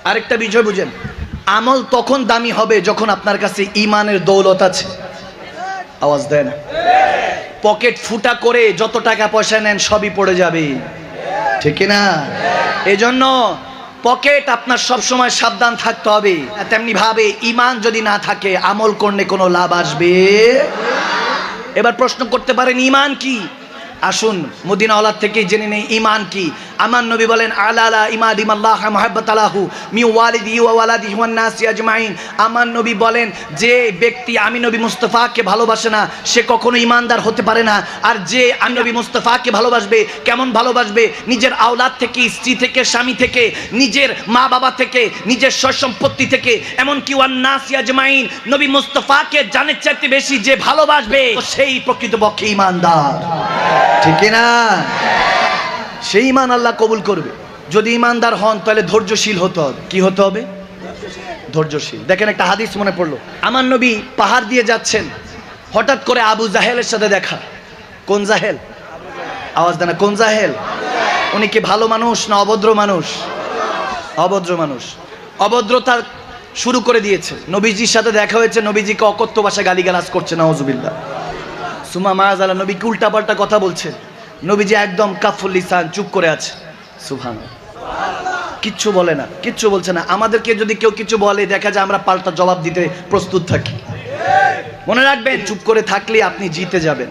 আরেকটা বিষয় বুঝেন, আমল তখন দামি হবে যখন আপনার কাছে ইমানের দৌলত আছে। আওয়াজ দেয় না? পকেট ফুটা করে যত টাকা পয়সা নেন সবই পড়ে যাবে, ঠিক না? এজন্য পকেট আপনার সব সময় সাবধান থাকতে হবে। তেমনি ভাবে ইমান যদি না থাকে আমল করলে কোনো লাভ আসবে। এবার প্রশ্ন করতে পারেন ইমান কি? আসুন মদিনাওয়ালা থেকে জেনে নেই ইমান কি। আমার নবী বলেন আলা ইমাদিমাল্লাহ মুহাব্বাতালাহু মি ওয়ালিদি ওয়া ওয়ালাদিহি ওয়ান নাসি আজমাইন। আমার নবী বলেন যে ব্যক্তি আমি নবী মুস্তাফাকে ভালোবাসে না সে কখনো ইমানদার হতে পারে না। আর যে আমি নবী মুস্তাফাকে ভালোবাসবে, কেমন ভালোবাসবে? নিজের আওলাদ থেকে, স্ত্রী থেকে, স্বামী থেকে, নিজের মা বাবা থেকে, নিজের সয় সম্পত্তি থেকে, এমনকি ওয়ান নাসি আজমাইন। নবী মুস্তাফাকে জানের চাইতে বেশি যে ভালোবাসবে সেই প্রকৃতপক্ষে ইমানদার, ঠিক না? সেই ইমান আল্লাহ কবুল করবে। যদি ইমানদার হন তাহলে ধৈর্যশীল হতে হবে। কি হতে হবে? ধৈর্যশীল। দেখেন একটা হাদিস মনে পড়লো, আমার নবী পাহাড় দিয়ে যাচ্ছেন, হঠাৎ করে আবু জাহেলের সাথে দেখা। কোন জাহেল? আওয়াজ দেন, কোন জাহেল? উনি কি ভালো মানুষ না অভদ্র মানুষ? অভদ্র মানুষ। অভদ্রতা শুরু করে দিয়েছে। নবীজির সাথে দেখা হয়েছে, নবীজিকে অকথ্য ভাষায় গালিগালাজ করছে, নাউজুবিল্লাহ। সুমা মাযালা, নবীকে উল্টাপাল্টা কথা বলছে। নবীজি একদম কাফুল লিসান, চুপ করে আছে। সুবহানাল্লাহ, কিচ্ছু বলে না, কিচ্ছু বলছে না। আমাদেরকে যদি কেউ কিছু বলে দেখা যায় আমরা পাল্টা জবাব দিতে প্রস্তুত থাকি। মনে রাখবেন, চুপ করে থাকলে আপনি জিতে যাবেন।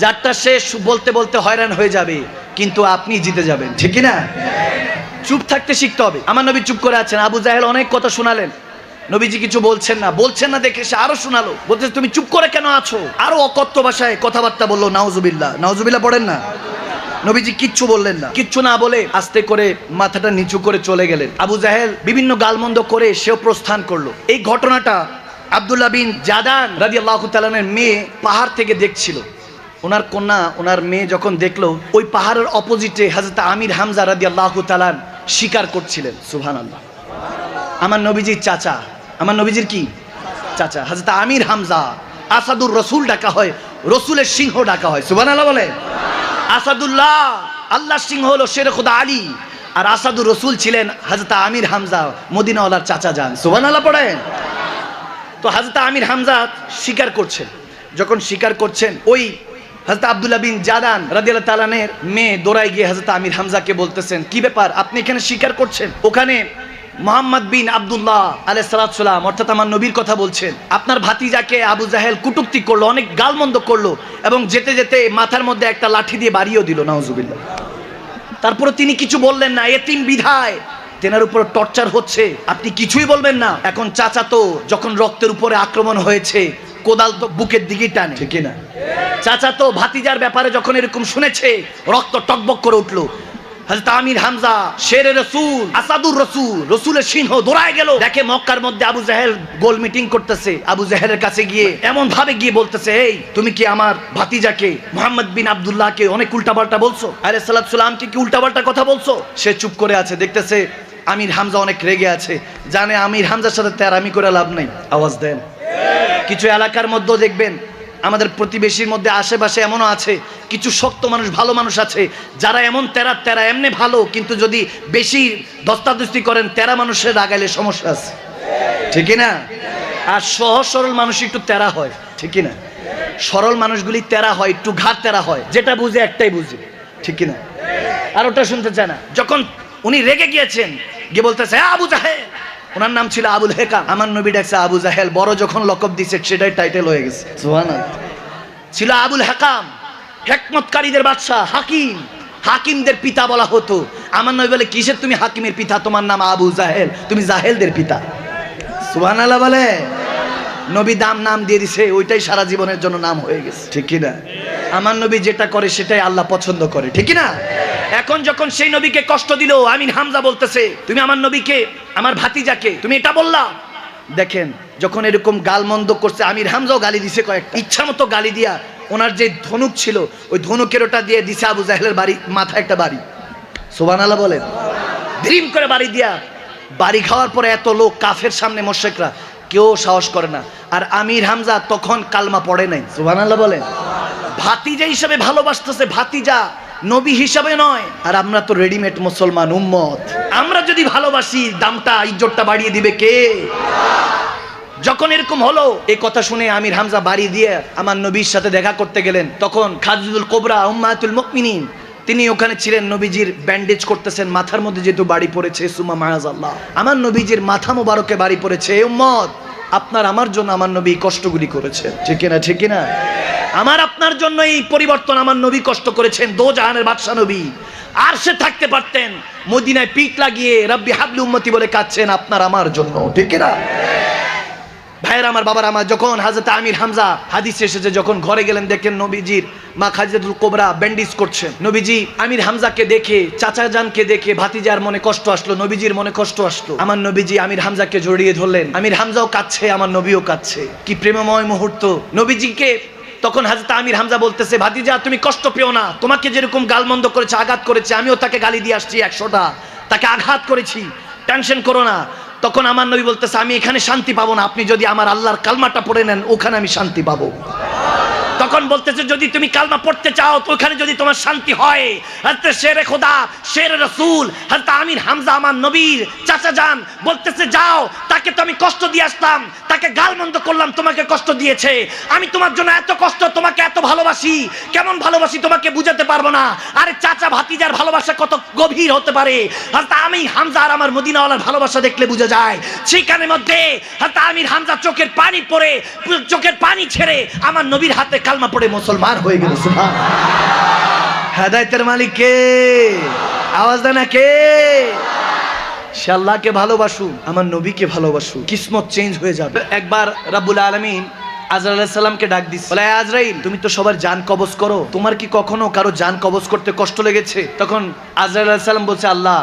যারটা শেষ বলতে বলতে হয়রান হয়ে যাবে, কিন্তু আপনি জিতে যাবেন, ঠিক না? চুপ থাকতে শিখতে হবে। আমার নবী চুপ করে আছেন, আবু জাহেল অনেক কথা শোনালেন, নবীজি কিছু বলছেন না দেখে সে আরো শোনালো, বলতে তুমি চুপ করে কেন আছো? আরো অকথ্য ভাষায় কথাবার্তা বললো। নাউজুবিল্লাহ, নাউজুবিল্লাহ পড়েন না। নবীজি কিচ্ছু বললেন না, কিচ্ছু না বলে আস্তে করে মাথাটা নিচু করে চলে গেলেন। আবু জাহেল বিভিন্ন গালমন্দ করে সেও প্রস্থান করলো। এই ঘটনাটা আব্দুল্লাহ বিন জাদান রাদিয়াল্লাহু তাআলার মেয়ে পাহাড় থেকে দেখছিল। ওনার কন্যা, ওনার মেয়ে যখন দেখলো ওই পাহাড়ের অপোজিটে হযরত আমির হামজা রাদিয়াল্লাহু তাআলা শিকার করছিলেন। সুবহানাল্লাহ। আমার নবীজির চাচা, আমার নবীজির কি চাচা, হযরত আমির হামজা। আসাদুর রসুল ডাকা হয়, রসুলের সিংহ ডাকা হয়। সুবহানাল্লাহ বলে। আসাদুল্লাহ, আল্লাহর সিংহ হলো শের খুদা আলী, আর আসাদুর রসুল ছিলেন হযরত আমির হামজা, মদিনাওয়ালার চাচা যান। সুবহানাল্লাহ পড়েন। তো হযরত আমির হামজা শিকার করছেন। যখন শিকার করছেন, ওই হযরত আব্দুল্লাহ বিন জাদান রাদিয়াল্লাহু তাআলার মেয়ে দৌড়ায় গিয়ে হযরত আমির হামজাকে বলতেছেন, কি ব্যাপার, আপনি এখানে শিকার করছেন? ওখানে মুহাম্মদ বিন আব্দুল্লাহ আলাইহিস সালাতু সালাম, অর্থাৎ আমার নবীর কথা বলছেন, আপনার ভাতিজাকে আবু জাহেল কুটুক্তি করলো, অনেক গালমন্দ করলো, এবং যেতে যেতে মাথার মধ্যে একটা লাঠি দিয়ে বাড়িও দিল। নাউজুবিল্লাহ। তারপরে তিনি কিছু বললেন না, এতিম বিধায় তেনার উপর টর্চার হচ্ছে, আপনি কিছুই বলবেন না। এখন চাচা তো যখন রক্তের উপরে আক্রমণ হয়েছে, কোদাল তো বুকের দিকে টানে, ঠিক না? চাচা তো ভাতিজার ব্যাপারে যখন এরকম শুনেছে, রক্ত টকবক করে উঠলো। হযরত আমির হামজা শেরে রাসূল, আসাদুর রাসূল, রাসূলের সিংহ, দৌড়ায় গেল। দেখে মক্কার মধ্যে আবু জাহেল গোল মিটিং করতেছে। আবু জাহেলের কাছে গিয়ে এমন ভাবে গিয়ে বলতেছে, এই তুমি কি আমার ভাতিজাকে মুহাম্মদ বিন আব্দুল্লাহকে অনেক উল্টাপাল্টা বলছো, আলাইহিস সালাতু সালামকে কি উল্টাপাল্টা কথা বলছো? সে চুপ করে আছে, দেখতেছে আমির হামজা অনেক রেগে আছে, জানে আমির হামজার সাথে তেরামি করে লাভ নাই। আওয়াজ দেন। কিছু এলাকার মধ্যে দেখবেন, আমাদের প্রতিবেশীর মধ্যে আশেপাশে এমনও আছে কিছু শক্ত মানুষ, ভালো মানুষ আছে, যারা এমন তেরা এমনি ভালো, কিন্তু যদি বেশি দস্তাদস্তি করেন তেরা মানুষের রাগাইলে সমস্যা আছে, ঠিক না? আর সহজ সরল মানুষ একটু তেরা হয়, ঠিক না? সরল মানুষগুলি তেরা হয়, একটু ঘাট তেরা হয়, যেটা বুঝে একটাই বুঝে, ঠিক না? আর ওটা শুনতে চায় না। যখন উনি রেগে গিয়েছেন, গিয়ে বলতেছে আবু জাহেল, ওনার নাম ছিল আবুল হেকাম, আমার নবী ডাকছে আবু জাহেল, বড় যখন লকব দিছে সেটাই টাইটেল হয়ে গেছে। সুবহানাল্লাহ। ছিল আবুল হেকাম, হিকমতকারীদের বাদশা, হাকিম, হাকিমদের পিতা বলা হতো। আমার নবী বলে, কিসের তুমি হাকিমের পিতা, তোমার নাম আবু জাহেল, তুমি জাহেলদের পিতা। সুবহানাল্লাহ বলে। নবী নাম দিয়ে দিছে, ওইটাই সারা জীবনের জন্য নাম হয়ে গেছে, ঠিক কি না? আমার নবী যেটা করে সেটাই আল্লাহ পছন্দ করে, ঠিক না? এখন যখন সেই নবীকে কষ্ট দিল, আমির হামজা বলতেছে, তুমি আমার নবীকে, আমার ভাতিজাকে তুমি এটা বললা। দেখেন যখন এরকম গালমন্দ করছে, আমির হামজাও গালি দিছে, কয়েকটা ইচ্ছা মতো গালি দিয়া ওনার যে ধনুক ছিল ওই ধনুকের ওটা দিয়ে দিছে আবু জাহেলের বাড়ি, মাথায় একটা বাড়ি। সুবহানাল্লাহ বলেন। দ্রিম করে বাড়ি দিয়া, বাড়ি খাওয়ার পরে এত লোক কাফের সামনে মুশরিকরা, কেউ সাহস করে না। আর আমির হামজা তখন কালমা পড়ে নাই। সুবহানাল্লাহ বলেন। ভাতিজা হিসেবে ভালোবাসতেছে, ভাতিজা নবী হিসাবে নয়। আর আমরা তো রেডিমেড মুসলমান উম্মত, আমরা যদি ভালোবাসি দামটা ইজ্জতটা বাড়িয়ে দিবে কে? যখন এরকম হলো, এই কথা শুনে আমির হামজা বাড়ি দিয়ে আমার নবীর সাথে দেখা করতে গেলেন। তখন খাদিজাতুল কুবরা উম্মাহাতুল মুমিনিন তিনি ওখানে ছিলেন, নবীজির ব্যান্ডেজ করতেছেন, মাথার মধ্যে যেহেতু বাড়ি পড়েছে, সুম্মা মাআযাল্লাহ আমার নবীজির মাথা মোবারকে বাড়ি পড়েছে। উম্মত, আপনার আমার জন্য আমার নবী কষ্টগুলি করেছেন, ঠিক কিনা? ঠিক কিনা? আমার আপনার জন্য এই পরিবর্তন আমার নবী কষ্ট করেছেন। দো জাহানের বাদশা নবী আর সে থাকতে পারতেন, মদিনায় পিঠ লাগিয়ে রাব্বি হাবলি উম্মতি বলে কাঁদছেন আপনার আমার জন্য, ঠিক কিনা? ভাইয়ের আমার, বাবার আমার, যখন হযরত আমির হামজা হাদিসে এসেছে, যখন ঘরে গেলেন দেখেন নবীজির মা খাদিজাতুল কুবরা ব্যান্ডেজ করছেন। নবীজি আমির হামজাকে দেখে, চাচা জানকে দেখে ভাতিজার মনে কষ্ট আসলো, নবীজির মনে কষ্ট আসলো। আমার নবীজি আমির হামজাকে জড়িয়ে ধরলেন, আমির হামজাও কাঁদছে, আমার নবীও কাঁদছে। কি প্রেমময় মুহূর্ত। নবীজিকে তখন হযরত আমির হামজা বলতেছে, ভাতিজা তুমি কষ্ট পেও না, তোমাকে যেরকম গালমন্দ করেছে, আঘাত করেছে, আমিও তাকে গালি দিয়ে আসছি 100টা, তাকে আঘাত করেছি, টেনশন করো না। তখন আমার নবী বলতেছে, আমি এখানে শান্তি পাবো না, আপনি যদি আমার আল্লাহর কালমাটা পড়ে নেন ওখানে আমি শান্তি পাবো। তখন বলতেছে, যদি তুমি কালমা পড়তে চাও তো ওখানে যদি তোমার শান্তি হয়। হযরত শেরে খোদা, শেরে রাসূল হযরত আমির হামজা আমার নবীর চাচা যান বলতেছে, যাও, তাকে তো আমি কষ্ট দিয়ে আসলাম, তাকে গালমন্দ করলাম, তোমাকে কষ্ট দিয়েছে, আমি তোমার জন্য এত কষ্ট, তোমাকে এত ভালোবাসি, কেমন ভালোবাসি তোমাকে বুঝাতে পারবো না। আরে চাচা ভাতিজার ভালোবাসা কত গভীর হতে পারে, হযরত আমির হামজা আর আমার মদিনাওয়ালার ভালোবাসা দেখলে বোঝা যায়। সেখানের মধ্যে হযরত আমির হামজা চোখের পানি পড়ে, চোখের পানি ছেড়ে আমার নবীর হাতে কালমা পড়ে মুসলমান হয়ে গেল। সুবহানাল্লাহ। হেদায়েতের মালিক কে? আওয়াজ দেন না কে? সে আল্লাহকে ভালোবাসুন, আমার নবীকে ভালোবাসুন, কিসমত চেঞ্জ হয়ে যাবে। একবার রাব্বুল আলামিন আজরাইল আলাইহিস সালামকে ডাক দিছে, বলে আজরাইল তুমি তো সবার জান কবজ করো, তোমার কি কখনো কারো জান কবজ করতে কষ্ট লেগেছে? তখন আজরাইল আলাইহিস সালাম বলছে, আল্লাহ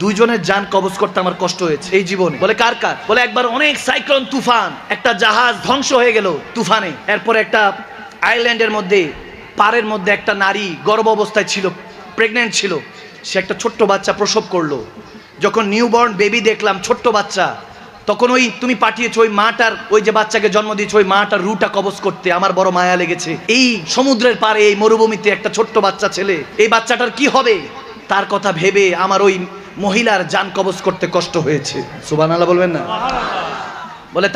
দুইজনের জান কবজ করতে আমার কষ্ট হয়েছে এই জীবনে। বলে কার কার? বলে একবার অনেক সাইক্লোন তুফান, একটা জাহাজ ধ্বংস হয়ে গেল তুফানে। এরপরে একটা আইল্যান্ডের মধ্যে, পাড়ের মধ্যে একটা নারী গর্ভ অবস্থায় ছিল, প্রেগনেন্ট ছিল, সে একটা ছোট্ট বাচ্চা প্রসব করলো। যখন নিউবর্ন বেবি দেখলাম, ছোট্ট বাচ্চা, তখন ওই তুমি পাঠিয়েছো ওই মাটার, ওই যে বাচ্চাকে জন্ম দিয়েছো ওই মাটার রুটা কবজ করতে, আমার বড় মায়া লেগেছে। এই সমুদ্রের পাড়ে, এই মরুভূমিতে একটা ছোট্ট বাচ্চা ছেলে, এই বাচ্চাটার কি হবে তার কথা ভেবে আমার ওই মহিলার জান কবজ করতে কষ্ট হয়েছে। সুবহানাল্লাহ বলবেন না? বলে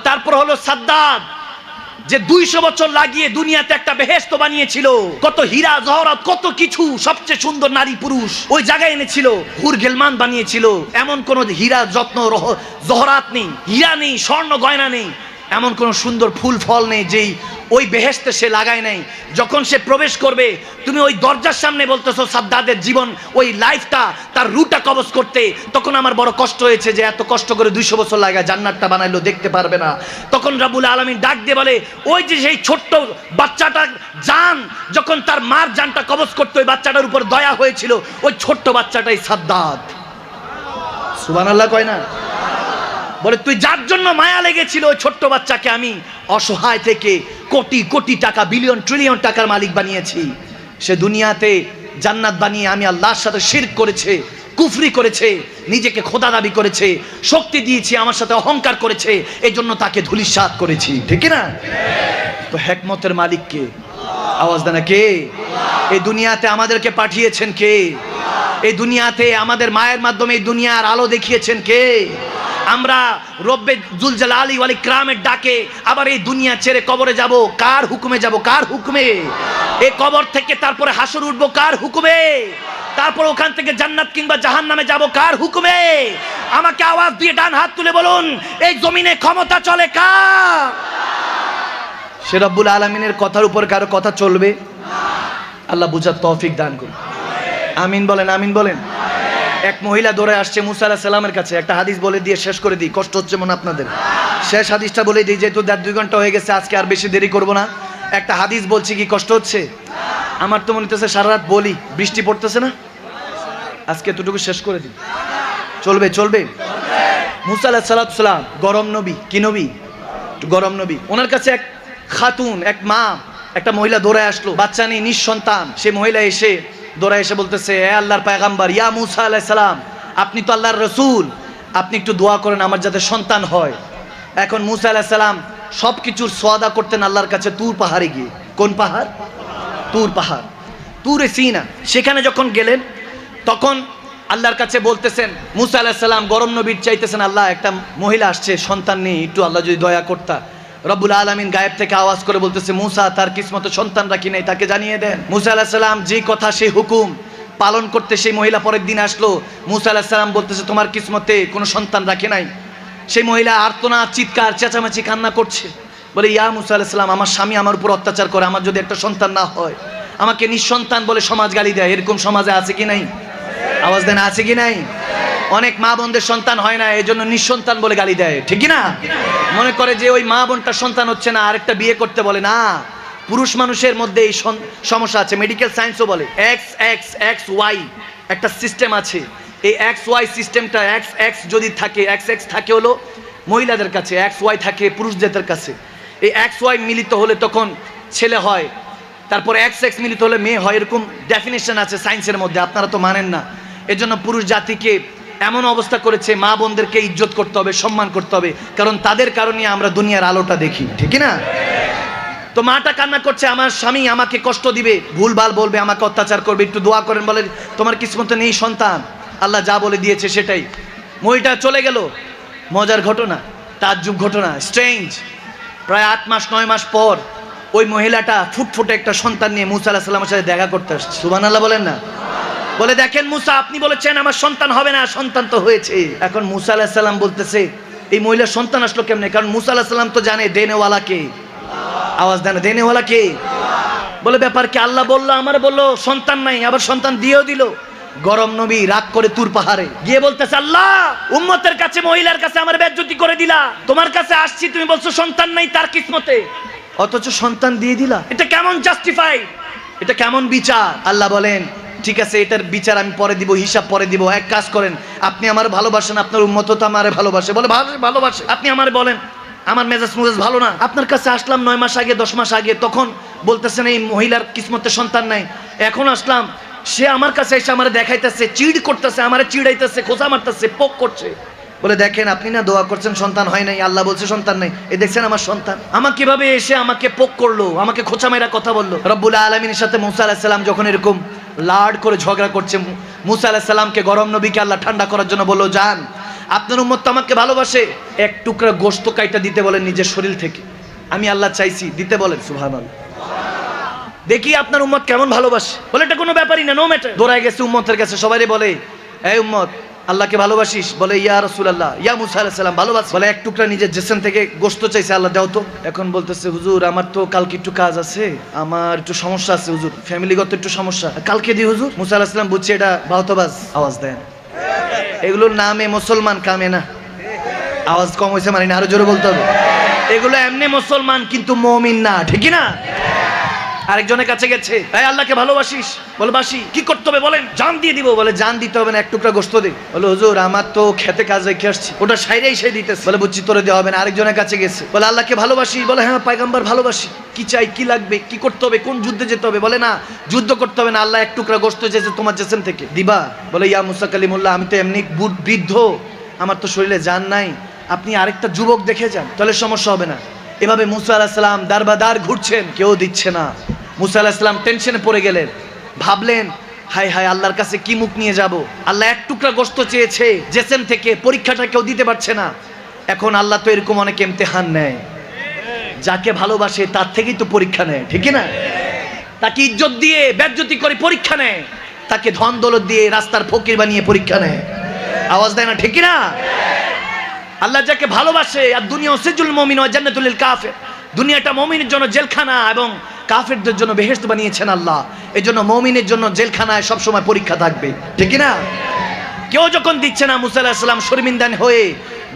তারপর হলো সাদ্দাদ, যে 200 বছর লাগিয়ে দুনিয়াতে একটা বেহেশত বানিয়েছিল, কত হীরা জহরত, কত কিছু, সবচেয়ে সুন্দর নারী পুরুষ ওই জায়গায় এনেছিল, হুর গেলমান বানিয়েছিল। এমন কোন হীরা যত্ন জহরাত নেই, হীরা নেই, স্বর্ণ গয়না নেই, এমন কোন সুন্দর ফুল ফল নেই যেই ওই বেহেশতে সে লাগায় নাই। যখন সে প্রবেশ করবে, তুমি ওই দরজার সামনে বলতেছো সাদ্দাদের জীবন, ওই লাইফটা, তার রুটা কবজ করতে। তখন আমার বড় কষ্ট হয়েছে যে এত কষ্ট করে 200 বছর লাগায় জান্নাতটা বানাইলো, দেখতে পারবে না। তখন রাব্বুল আলামিন ডাক দিয়ে বলে, ওই যে সেই ছোট্ট বাচ্চাটার জান যখন তার মার জানটা কবজ করতে ওই বাচ্চাটার উপর দয়া হয়েছিল, ওই ছোট্ট বাচ্চাটাই সাদ্দাদ। সুবহানাল্লাহ কয় না? বলে তুই যার জন্য মায়া লেগেছিল ওই ছোট্ট বাচ্চাকে আমি অসহায় থেকে কোটি কোটি টাকা, বিলিয়ন ট্রিলিয়ন টাকার মালিক বানিয়েছি। সে দুনিয়াতে জান্নাত বানিয়ে আমি আল্লাহর সাথে শিরক করেছে, কুফরি করেছে, নিজেকে খোদা দাবি করেছে, শক্তি দিয়েছি, আমার সাথে অহংকার করেছে, এই জন্য তাকে ধূলিসাৎ করেছি, ঠিক না? তো হিকমতের মালিক কে? আওয়াজ দেন কে? এই দুনিয়াতে আমাদেরকে পাঠিয়েছেন কে? এই দুনিয়াতে আমাদের মায়ের মাধ্যমে এই দুনিয়ার আলো দেখিয়েছেন কে? আমরা রব্বে জুল জালালি ওয়াল ইকরামের ডাকে আবার এই দুনিয়া ছেড়ে কবরে যাব, কার হুকুমে যাব? কার হুকুমে? এই কবর থেকে তারপরে হাসর উঠবো কার হুকুমে? তারপর ওখান থেকে জান্নাত কিংবা জাহান্নামে যাব কার হুকুমে? আমাকে আওয়াজ দিয়ে ডান হাত তুলে বলুন, এই জমিনে ক্ষমতা চলে কার? সে রব্বুল আলামিনের কথার উপর কারো কথা চলবে? আল্লাহ বুঝার তৌফিক দান করুন। আমিন বলেন, আমিন বলেন। এক মহিলা দৌড়ে আসছে মুসা আলাইহিস সালামের কাছে। একটা হাদিস বলে দিয়ে শেষ করে দিই, কষ্ট হচ্ছে মনে আপনাদের। শেষ হাদিসটা বলে দিই, যেহেতু 1.5-2 ঘন্টা হয়ে গেছে, আজকে আর বেশি দেরি করব না। একটা হাদিস বলছি, কি কষ্ট হচ্ছে? আমার তো মনে হচ্ছে সারা রাত বলি, বৃষ্টি পড়তেছে না, আজকে এতটুকু শেষ করে দিই। চলবে? চলবে। মুসা আলাইহিস সালাম গরম নবী, কি নবী? গরম নবী। ওনার কাছে এক খাতুন, এক মা, একটা মহিলা দৌড়ে আসলো, বাচ্চা নেই, নিঃসন্তান। সে মহিলা এসে দৌড়ে এসে বলতেছে, হে আল্লাহর পয়গম্বর, ইয়া মুসা আলাইহিস সালাম, আপনি তো আল্লাহর রাসূল, আপনি একটু দোয়া করেন আমার যাতে সন্তান হয়। এখন মুসা আলাইহিস সালাম সবকিছুর সোয়াদা করতেন আল্লাহর কাছে তুর পাহাড়ে গিয়ে। কোন পাহাড়? তুর পাহাড়। তুরে সিনা। সেখানে যখন গেলেন তখন আল্লাহর কাছে বলতেছেন, মুসা আলাইহিস সালাম গরম নবীর চাইতেছেন, আল্লাহ একটা মহিলা আসছে, সন্তান নেই, একটু আল্লাহ যদি দয়া করতা। রব্বুল আলামিন গায়েব থেকে আওয়াজ করে বলতেছে, মুসা তার কিসমতে সন্তান রাখি নাই, তাকে জানিয়ে দেন। মুসা আলাইহিস সালাম যে কথা সেই হুকুম পালন করতে সেই মহিলা পরের দিন আসলো। মুসা আলাইহিস সালাম বলতেছে, তোমার কিসমতে কোনো সন্তান রাখে নাই। সেই মহিলা আর্তনাদ, চিৎকার, চেঁচামেচি, কান্না করছে। বলে, ইয়া মুসা আলাইহিস সালাম, আমার স্বামী আমার উপর অত্যাচার করে, আমার যদি একটা সন্তান না হয়, আমাকে নিঃসন্তান বলে সমাজ গালি দেয়। এরকম সমাজে আছে কি নাই? আওয়াজ দেন, আছে কি নাই? অনেক মা বোনদের সন্তান হয় না, এই জন্য নিঃসন্তান বলে গালি দেয়, ঠিক না? মনে করে যে ওই মা বোনটার সন্তান হচ্ছে না, আরেকটা বিয়ে করতে বলে। না, পুরুষ মানুষের মধ্যে এই সমস্যা আছে। মেডিকেল সায়েন্সও বলে এক্স এক্স এক্স ওয়াই একটা সিস্টেম আছে। এই এক্স ওয়াই সিস্টেমটা, এক্স এক্স যদি থাকে, এক্স এক্স থাকে হলো মহিলাদের কাছে, এক্স ওয়াই থাকে পুরুষদের কাছে। এই এক্স ওয়াই মিলিত হলে তখন ছেলে হয়, তারপর এক্স এক্স মিলিত হলে মেয়ে হয়। এরকম ডেফিনেশন আছে সায়েন্সের মধ্যে, আপনারা তো মানেন না। এজন্য পুরুষ জাতিকে এমন অবস্থা করেছে, মা বোনদেরকে ইজ্জত করতে হবে, সম্মান করতে হবে, কারণ তাদের কারণে আমরা দুনিয়ার আলোটা দেখি, ঠিক না? তো মাটা কান্না করছে, আমার স্বামী আমাকে কষ্ট দিবে, ভুলভাল বলবে, আমাকে অত্যাচার করবে, একটু দোয়া করেন। বলে, তোমার কিসমতে নেই সন্তান, আল্লাহ যা বলে দিয়েছে সেটাই। মহিলাটা চলে গেল। মজার ঘটনা, তাজ্জুব ঘটনা, স্ট্রেঞ্জ। প্রায় 8 মাস 9 মাস পর ওই মহিলাটা ফুটফুটে একটা সন্তান নিয়ে মুসা আলাইহিস সালামের সাথে দেখা করতে আসছে। সুবহানাল্লাহ বলেন না? বলে, দেখেন মুসা, আপনি বলেছেন আমার সন্তান হবে না, সন্তান তো হয়েছে। এখন মুসা আলাইহিস সালাম বলতেছে, এই মহিলার সন্তান আসলো কেমনে? কারণ মুসা আলাইহিস সালাম তো জানে দেনেওয়ালা কে। আওয়াজ দেন, দেনেওয়ালা কে? বলে, ব্যাপার কি? আল্লাহ বললো, আমার বললো সন্তান নাই, আবার সন্তান দিয়েও দিল। গরম নবী রাগ করে তুর পাহাড়ে গিয়ে বলতেছে, আল্লাহ, উম্মতের কাছে, মহিলার কাছে আমার বেজ্জতি করে দিলা। তোমার কাছে আসছি, তুমি বলছো সন্তান নাই তার কিসমতে, অথচ সন্তান দিয়ে দিলা। এটা কেমন জাস্টিফাই? এটা কেমন বিচার? আল্লাহ বলেন, ঠিক আছে, এটার বিচার আমি পরে দিব, হিসাব পরে দিব। এক কাজ করেন, আপনি আমার ভালোবাসেন, আপনার উম্মত তো আমারে ভালোবাসে। বলে, ভালোবাসে, আপনি আমারে বলেন, আমার মেজাজ ভালো না। আপনার কাছে আসলাম 9 মাস আগে, 10 মাস আগে, তখন বলতেছেন এই মহিলার কিসমতে সন্তান নাই। এখন আসলাম, সে আমার কাছে এসে আমার দেখাইতেছে, চিড় করতেছে, আমারে চিড়াইতেছে, খোঁচা মারতেছে, পোক করছে। বলে, দেখেন, আপনি না দোয়া করছেন সন্তান হয় নাই, আল্লাহ বলছে সন্তান নাই, এই দেখছেন আমার সন্তান। আমাকে কিভাবে এসে আমাকে পোক করলো, আমাকে খোঁচা মেরা কথা বললো। রব্বুল আলামিনের সাথে মুসা আলাইহিস সালাম যখন এরকম লাড করে ঝগড়া করছে, মুসা আলাইহিস সালামকে, গরম নবীকে আল্লাহ ঠান্ডা করার জন্য বললো, যান, আপনার উম্মত তো আমাকে ভালোবাসে, এক টুকরা গোশত কাইটা দিতে বলেন নিজের শরীর থেকে, আমি আল্লাহ চাইছি, দিতে বলেন। সুবহানাল্লাহ। দেখি আপনার উম্মত কেমন ভালোবাসে। বলে, এটা কোনো ব্যাপারই না, নো ম্যাটার। দৌড়ায় গেছে উম্মতের কাছে, সবাই বলে, এই উম্মত, আল্লাহকে ভালোবাসিস? বলে, ইয়া রাসূলুল্লাহ, ইয়া মুসা আলাইহিস সালাম, ভালোবাসি। বলে, এক টুকরা নিজের জিসম থেকে গোশত চাইছে, আল্লাহ দাও তো। এখন বলতেছে, হুজুর, আমার তো কালকে একটু কাজ আছে, আমার একটু সমস্যা আছে হুজুর, ফ্যামিলিগত একটু সমস্যা, কালকে দিই হুজুর। মুসা আলাইহিস সালাম বুঝছে এটা বাহতবাজ। আওয়াজ দেন, এগুলোর নামে মুসলমান কামে না। আওয়াজ কম হয়েছে মানে না, আরো জোরে বলতে হবে। এগুলো এমনি মুসলমান কিন্তু মুমিন না, ঠিক না? আরেকজনের কাছে গেছে, এই আল্লাহকে ভালোবাসিস? বলে, বাসি। কি করতে হবে বলেন? জান দিয়ে দিব। বলে, জান দিতে হবে না, এক টুকরা গোশত দে। বলে, হুজুর, আমার তো খেতে কাজ রেখে আসছি, ওটা সাইরেই সে দিতেছে। বলে, বুঝছি, তোরে দেওয়া হবে না। আরেকজনের কাছে গেছে, বলে, আল্লাহকে ভালোবাসি? বলে, হ্যাঁ পয়গম্বর ভালোবাসি। কি চাই, কি লাগবে, কি করতে হবে, কোন যুদ্ধে যেতে হবে? বলে, না, যুদ্ধ করতে হবে না, আল্লাহ এক টুকরা গোশত চেয়েছে তোমার জিসম থেকে, দিবা? বলে, ইয়া মুসা কালিমুল্লাহ, আমি তো এমনি বৃদ্ধ, আমার তো শরীরে জান নাই, আপনি আরেকটা যুবক দেখে যান, তাহলে সমস্যা হবে না। এভাবে মুসা আলাইহিস সালাম দারবাদার ঘুরছেন, কেউ দিচ্ছে না। মুসা আলাইহিস সালাম টেনশনে পড়ে গেলেন, ভাবলেন, হায় হায়, আল্লাহর কাছে কি মুখ নিয়ে যাব? আল্লাহ এক টুকরা গোশত চেয়েছে জেসেম থেকে, পরীক্ষাটা কেউ দিতে পারছে না। এখন আল্লাহ তো এরকম অনেক ইমতিহান নেয়, যাকে ভালোবাসে তার থেকেই তো পরীক্ষা নেয়, ঠিক না? তাকে ইজ্জত দিয়ে বেজ্জতি করে পরীক্ষা নেয়, তাকে ধন দৌলত দিয়ে রাস্তার ফকির বানিয়ে পরীক্ষা নেয়। আওয়াজ দেয় না, ঠিক না? আল্লাহ যাকে ভালোবাসে, আর দুনিয়া সিজুল মুমিন ওয়া জান্নাতুল লিল কাফির, দুনিয়াটা মুমিনের জন্য জেলখানা এবং কাফেরদের জন্য বেহেশত বানিয়েছেন আল্লাহ। এজন্য মুমিনের জন্য জেলখানায় সব সময় পরীক্ষা থাকবে, ঠিক না? কেউ যখন দিচ্ছে না, মুসা আলাইহিস সালাম শর্মিন্দান হয়ে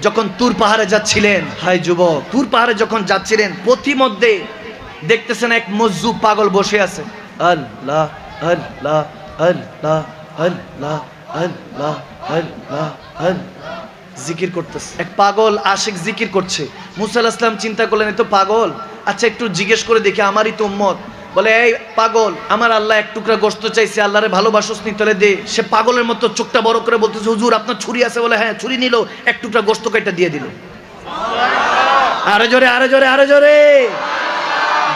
যখন তুর পাহাড়ে যাচ্ছিলেন, হায় যুবক, তুর পাহাড়ে যখন যাচ্ছিলেন, পথিমধ্যে দেখতেছেন এক মজজু পাগল বসে আছে, আল্লাহ আল্লাহ আল্লাহ আল্লাহ আল্লাহ আল্লাহ আল্লাহ জিকির করতেছে। এক পাগল আশিক জিকির করছে। মুসা আলাইহিস সালাম চিন্তা করলেন, এ তো পাগল, আচ্ছা একটু জিজ্ঞেস করে দেখি, আমারই তো উম্মত। বলে, এই পাগল, আমার আল্লাহ এক টুকরা গোশত চাইছে, আল্লাহরে ভালোবাসোস নি, তাহলে দে। সে পাগলের মতো চোখটা বড় করে বলতেছে, হুজুর, আপনার ছুরি আছে? বলে, হ্যাঁ। ছুরি নিল, এক টুকরা গোশত কেটে দিয়ে দিল। আরো জোরে, আরো জোরে, আরো জোরে।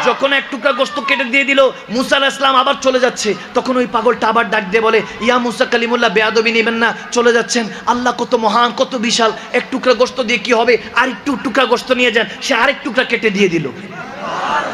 যখন এক টুকরা গোশত কেটে দিয়ে দিল, মুসা আলাইহিস সালাম আবার চলে যাচ্ছে, তখন ওই পাগলটা আবার ডাক দিয়ে বলে, ইয়া মুসা কালিমুল্লাহ, বেয়াদবি নেবেন না, চলে যাচ্ছেন, আল্লাহ কত মহান, কত বিশাল, এক টুকরা গোশত দিয়ে কি হবে, আরেকটু টুকরা গোশত নিয়ে যান। সে আরেক টুকরা কেটে দিয়ে দিল।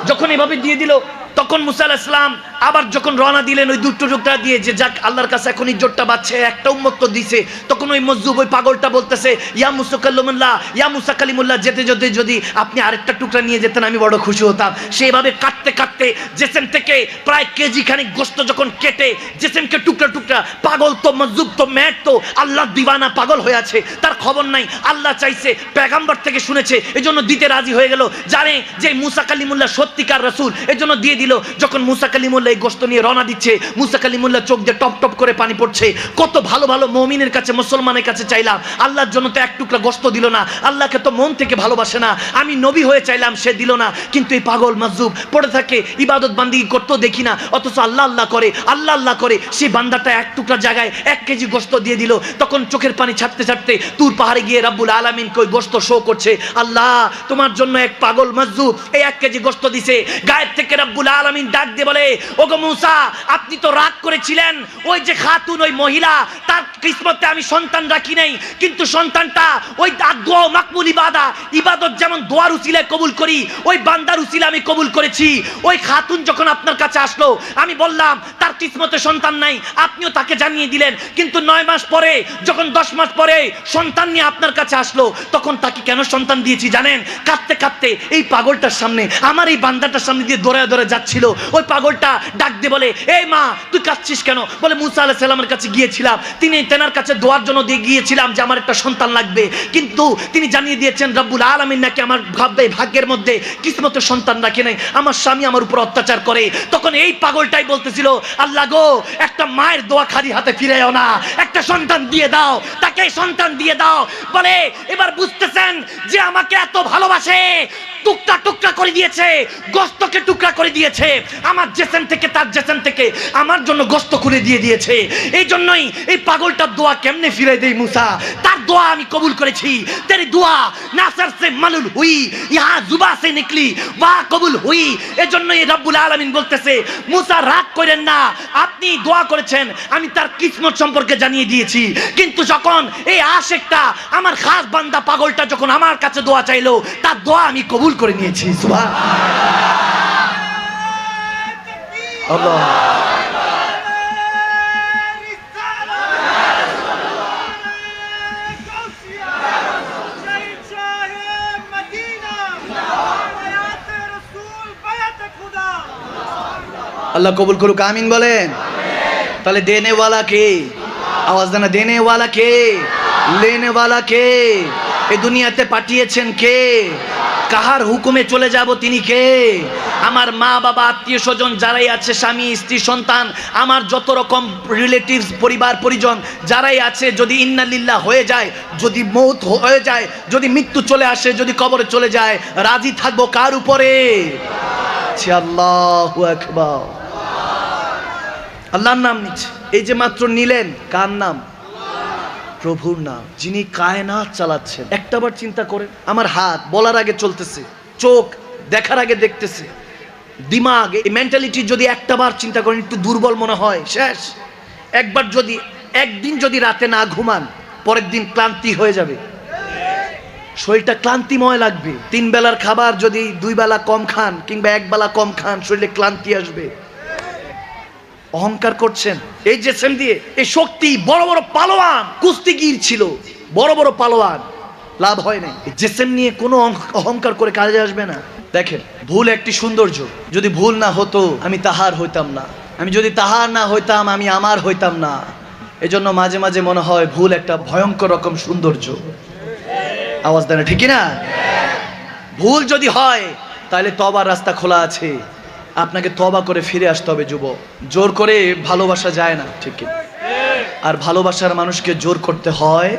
যখন এভাবে দিয়ে দিল, তখন মুসা আলাইহিস সালাম আবার যখন রওনা দিলেন ওই দুটো টুকরা দিয়ে, যে যাক আল্লাহর কাছে এখন ইজ্জতটা বাঁচছে, একটা উম্মত তো দিছে, তখন ওই মজজুব ওই পাগলটা বলতেছে, ইয়া মুসা কালিমুল্লাহ, ইয়া মুসা কালিমুল্লাহ, যেতে যেতে যদি আপনি আরেকটা টুকরা নিয়ে যেতেন আমি বড় খুশি হতাম। সেইভাবে কাটতে কাটতে জেসেম থেকে প্রায় কেজি খানিক গোশত যখন কেটে জেসেমকে টুকরা টুকরা, পাগল তো মজজুব তো ম্যাট তো আল্লাহ দিওয়ানা পাগল হয়ে আছে, তার খবর নাই, আল্লাহ চাইছে, পেগাম্বর থেকে শুনেছে, এজন্য দিতে রাজি হয়ে গেল, জানে যে মুসা কালিমুল্লাহ সত্যিকার রাসূল, এজন্য দিয়ে দিল। যখন মুসা কালিমুল্লাহ এই গোশত নিয়ে রওনা দিচ্ছে, মুসা কালিমুল্লাহ চোখ দিয়ে টপ টপ করে পানি পড়ছে। কত ভালো ভালো মুমিনের কাছে, মুসলমানের কাছে চাইলাম, আল্লাহর জন্য তো এক টুকরা গোশত দিল না, আল্লাহকে তো মন থেকে ভালোবাসে না, আমি নবী হয়ে চাইলাম, সে দিল না। কিন্তু এই পাগল মাজুব পড়ে থাকে, ইবাদত বান্দিগি করতেও দেখি না, অথচ আল্লাহ আল্লাহ করে, আল্লাহ আল্লাহ করে, সেই বান্দাটা এক টুকরা জায়গায় 1 কেজি গোশত দিয়ে দিল। তখন চোখের পানি ছাড়তে ছাড়তে তুর পাহাড়ে গিয়ে রব্বুল আলামিন কই গোশত শো করছে, আল্লাহ তোমার জন্য এক পাগল মাজুব এই 1 কেজি গোশত দিছে। গায়েব থেকে রব্বুল আলামিন ডাক দিয়ে বলে, ওগো মুসা, আপনি তো রাগ করেছিলেন, ওই যে খাতুন, ওই মহিলা, তার কিসমতে আমি সন্তান রাখি নাই, কিন্তু সন্তানটা ওই দোয়া মাকবুল ইবাদত যেমন দোয়ার উসিলায় কবুল করি, ওই বান্দার উসিলা আমি কবুল করেছি। ওই খাতুন যখন আপনার কাছে আসলো, আমি বললাম তার কিসমতে সন্তান নাই, আপনিও তাকে জানিয়ে দিলেন, কিন্তু 9 মাস পরে, যখন 10 মাস পরে সন্তান নিয়ে আপনার কাছে আসলো, তখন তাকে কেন সন্তান দিয়েছি জানেন? কাঁদতে কাঁদতে এই পাগলটার সামনে, আমার এই বান্দাটার সামনে দিয়ে দৌড়ে দৌড়ে যাচ্ছিল, ওই পাগলটা ডাক দিয়ে বলে, এই মা তুই কাঁদছিস কেন? বলে মুসা আলাইহিস সালামের কাছে গিয়েছিলাম, তেনার কাছে দোয়ার জন্য দিয়ে গিয়েছিলাম যে আমার একটা সন্তান লাগবে, কিন্তু তিনি জানিয়ে দিয়েছেন রব্বুল আলামিন নাকি আমার ভাগ্যের মধ্যে কিসমতে সন্তান রাখে নাই, আমার স্বামী আমার উপর অত্যাচার করে। তখন এই পাগলটাই বলতেছিল, আল্লাহ গো, একটা মায়ের দোয়া খালি হাতে ফিরেও না, একটা সন্তান দিয়ে দাও, তাকে সন্তান দিয়ে দাও। বলে এবার বুঝতেছেন যে আমাকে এত ভালোবাসে, টুকরা টুকরা করে দিয়েছে, গোশতকে টুকরা করে দিয়েছে, আমার জেসেম থেকে তার জেসেম থেকে আমার জন্য গোশত খুলে দিয়ে দিয়েছে। এই জন্যই এই পাগলটার দোয়া কেমনে ফিরে দেই মুসা, তার দোয়া আমি কবুল করেছি। তেরি দোয়া নাসার সে মালুল হুই, ইহা জুবা সে নিকলি ওয়া কবুল হুই। এজন্যই রব্বুল আলামিন বলতেছে, মুসা রাগ করেন না, আপনি দোয়া করেছেন, আমি তার কিসমত সম্পর্কে জানিয়ে দিয়েছি, কিন্তু যখন এই আশিকটা, আমার খাস বান্দা পাগলটা যখন আমার কাছে দোয়া চাইলো, তার দোয়া আমি কবুল করে নিয়েছি। সুবহানাল্লাহ। আল্লাহ আল্লাহ কবুল করুক, আমিন বলেন। তাহলে দেনে ওয়ালা কে? আওয়াজ দেনা, দেনে ওয়ালা কে? লেনে ওয়ালা কে? এই দুনিয়াতে পাঠিয়েছেন কে? কাহার হুকুমে চলে যাব তিনি কে? আমার মা বাবা, আত্মীয় স্বজন যারাই আছে, স্বামী স্ত্রী সন্তান, আমার যত রকম রিলেটিভস, পরিবার পরিজন যারাই আছে, যদি ইন্না লিল্লাহ হয়ে যায়, যদি মৌত হয়ে যায়, যদি মৃত্যু চলে আসে, যদি কবরে চলে যায়, রাজি থাকবো কার উপরে? আল্লাহু আকবার। আল্লাহর নাম নিচ্ছে, এই যে মাত্র নিলেন, কার নাম? প্রভুর নাম, যিনি কায়নাত চালাচ্ছেন। একটাবার চিন্তা করেন, আমার হাত বলার আগে চলতেছে, চোখ দেখার আগে দেখতেছে, দিমাগ, এই মেন্টালিটি যদি একটাবার চিন্তা করেন, একটু দুর্বল মনে হয়, শেষ। একবার যদি, একদিন যদি রাতে না ঘুমান, পরের দিন ক্লান্তি হয়ে যাবে, শরীরটা ক্লান্তিময় লাগবে। 3 বেলার খাবার যদি 2 বেলা কম খান, কিংবা 1 বেলা কম খান, শরীরে ক্লান্তি আসবে। অহংকার করছেন, এই জেসেম দিয়ে, এই শক্তি, বড় বড় পালোয়ান কুস্তিগীর ছিল, বড় বড় পালোয়ান, লাভ হয় নাই। জেসেম নিয়ে কোনো অহংকার করে কাজে আসবে না। দেখেন, ভুল একটি সৌন্দর্য, যদি ভুল না হতো আমি তাহার হইতাম না, আমি যদি তাহার না হইতাম আমি আমার হইতাম না। এজন্য মাঝে মাঝে মনে হয় ভুল একটা ভয়ঙ্কর রকম সৌন্দর্য। আওয়াজ দেয় না, ঠিক না? ভুল যদি হয় তাহলে তবার রাস্তা খোলা আছে, আপনাকে তবা করে ফিরে আসতে হবে। যুবক, জোর করে ভালোবাসা যায় না, ঠিক? আর ভালোবাসার মানুষকে জোর করতে হয়।